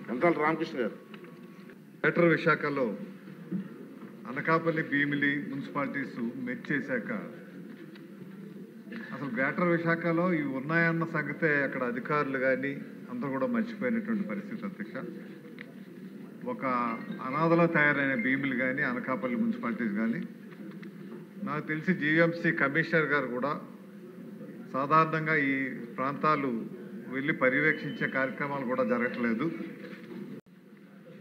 గంటాల రామకృష్ణ గారు. గ్రేటర్ విశాఖలో Anakapalli Bheemili municipalities match చేశాక అసలు గ్రేటర్ విశాఖలో ఇవి ఉన్నాయన్న సంగతే అక్కడ అధికారులు కానీ అందరూ కూడా మర్చిపోయినటువంటి పరిస్థితి అధ్యక్ష. ఒక అనాథలో తయారైన భీమిలి కానీ అనకాపల్లి మున్సిపాలిటీస్ కానీ నాకు తెలిసి జీఎంసీ కమిషనర్ గారు కూడా సాధారణంగా ఈ ప్రాంతాలు వెళ్ళి పర్యవేక్షించే కార్యక్రమాలు కూడా జరగట్లేదు.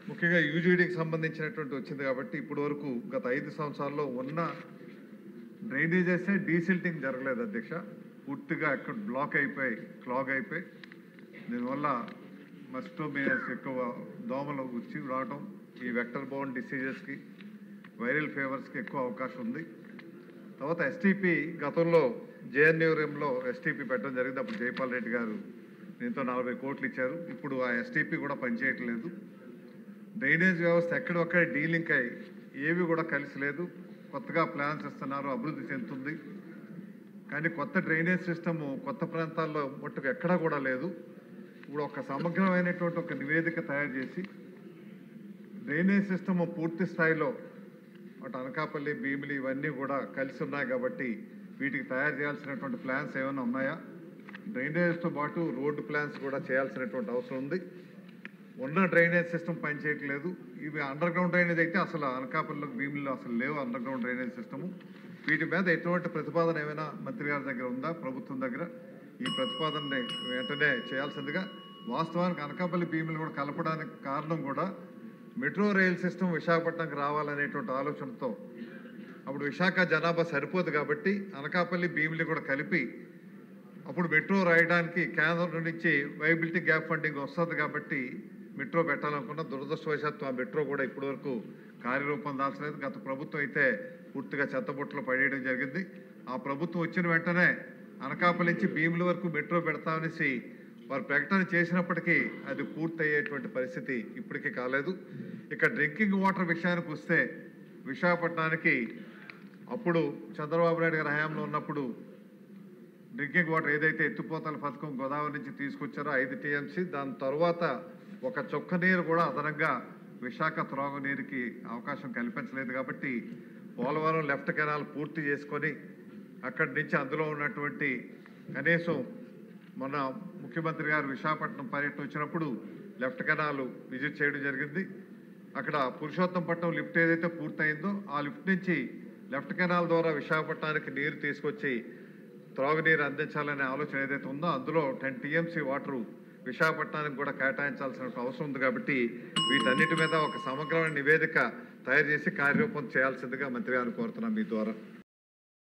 ముఖ్యంగా యూజీడీకి సంబంధించినటువంటి వచ్చింది కాబట్టి ఇప్పటి వరకు గత 5 సంవత్సరాల్లో ఉన్న డ్రైనేజెసే డీసిల్టింగ్ జరగలేదు అధ్యక్ష. పూర్తిగా అక్కడ బ్లాక్ అయిపోయి క్లాగ్ అయిపోయి దీనివల్ల మస్టోమియాస్ ఎక్కువ దోమలు వచ్చి రావడం, ఈ వెక్టర్ బోర్న్ డిసీజెస్కి వైరల్ ఫీవర్స్కి ఎక్కువ అవకాశం ఉంది. తర్వాత ఎస్టీపీ గతంలో జేఎన్యూఎంలో ఎస్టీపీ పెట్టడం జరిగింది. అప్పుడు జైపాల్ రెడ్డి గారు దీంతో 40 కోట్లు ఇచ్చారు. ఇప్పుడు ఆ ఎస్టీపీ కూడా పనిచేయట్లేదు. డ్రైనేజ్ వ్యవస్థ ఎక్కడొక్కడే డీలింక్ అయ్యి ఏవి కూడా కలిసి లేదు. కొత్తగా ప్లాన్స్ ఇస్తున్నారు, అభివృద్ధి చెందుతుంది, కానీ కొత్త డ్రైనేజ్ సిస్టము కొత్త ప్రాంతాల్లో మట్టుకు ఎక్కడా కూడా లేదు. ఇప్పుడు ఒక సమగ్రమైనటువంటి ఒక నివేదిక తయారు చేసి డ్రైనేజ్ సిస్టము పూర్తి స్థాయిలో అటు అనకాపల్లి భీమిలి ఇవన్నీ కూడా కలిసి ఉన్నాయి కాబట్టి వీటికి తయారు చేయాల్సినటువంటి ప్లాన్స్ ఏమైనా ఉన్నాయా, డ్రైనేజ్తో పాటు రోడ్డు ప్లాన్స్ కూడా చేయాల్సినటువంటి అవసరం ఉంది. ఉన్న డ్రైనేజ్ సిస్టమ్ పనిచేయట్లేదు. ఇవి అండర్ గ్రౌండ్ డ్రైనేజ్ అయితే అసలు అనకాపల్లి భీమిలో అసలు లేవు అండర్ గ్రౌండ్ డ్రైనేజ్ సిస్టము. వీటి మీద ఎటువంటి ప్రతిపాదన ఏమైనా మంత్రి గారి దగ్గర ఉందా, ప్రభుత్వం దగ్గర? ఈ ప్రతిపాదనని వెంటనే చేయాల్సిందిగా. వాస్తవానికి అనకాపల్లి భీమిలు కూడా కలపడానికి కారణం కూడా మెట్రో రైల్ సిస్టమ్ విశాఖపట్నంకి రావాలనేటువంటి ఆలోచనతో అప్పుడు విశాఖ జనాభా సరిపోదు కాబట్టి అనకాపల్లి భీమిలి కూడా కలిపి అప్పుడు మెట్రో రాయడానికి కేంద్రం నుంచి వైబిలిటీ గ్యాప్ ఫండింగ్ వస్తుంది కాబట్టి మెట్రో పెట్టాలనుకున్న దురదృష్టవశాత్తు ఆ మెట్రో కూడా ఇప్పటివరకు కార్యరూపం దాల్చలేదు. గత ప్రభుత్వం అయితే పూర్తిగా చెత్తబుట్టలో పడేయడం జరిగింది. ఆ ప్రభుత్వం వచ్చిన వెంటనే అనకాపల్లి నుంచి భీముల వరకు మెట్రో పెడతామనేసి వారు ప్రకటన చేసినప్పటికీ అది పూర్తయ్యేటువంటి పరిస్థితి ఇప్పటికీ కాలేదు. ఇక డ్రింకింగ్ వాటర్ విషయానికి వస్తే విశాఖపట్నానికి అప్పుడు చంద్రబాబు నాయుడు గారి హయాంలో ఉన్నప్పుడు డ్రింకింగ్ వాటర్ ఏదైతే ఎత్తిపోతల పథకం గోదావరి నుంచి తీసుకొచ్చారో 5 టీఎంసీ, దాని తర్వాత ఒక చుక్క నీరు కూడా అదనంగా విశాఖ త్రాగునీరుకి అవకాశం కల్పించలేదు. కాబట్టి పోలవరం లెఫ్ట్ కెనాల్ పూర్తి చేసుకొని అక్కడి నుంచి అందులో ఉన్నటువంటి కనీసం మన ముఖ్యమంత్రి గారు విశాఖపట్నం పర్యటన వచ్చినప్పుడు లెఫ్ట్ కెనాల్ విజిట్ చేయడం జరిగింది. అక్కడ పురుషోత్తంపట్నం లిఫ్ట్ ఏదైతే పూర్తయిందో ఆ లిఫ్ట్ నుంచి లెఫ్ట్ కెనాల్ ద్వారా విశాఖపట్నానికి నీరు తీసుకొచ్చి త్రాగునీరు అందించాలనే ఆలోచన ఏదైతే ఉందో అందులో 10 టీఎంసీ వాటరు విశాఖపట్నానికి కూడా కేటాయించాల్సిన అవసరం ఉంది. కాబట్టి వీటన్నిటి మీద ఒక సమగ్రమైన నివేదిక తయారు చేసి కార్యరూపం చేయాల్సిందిగా మంత్రి గారిని కోరుతున్నాం మీ ద్వారా.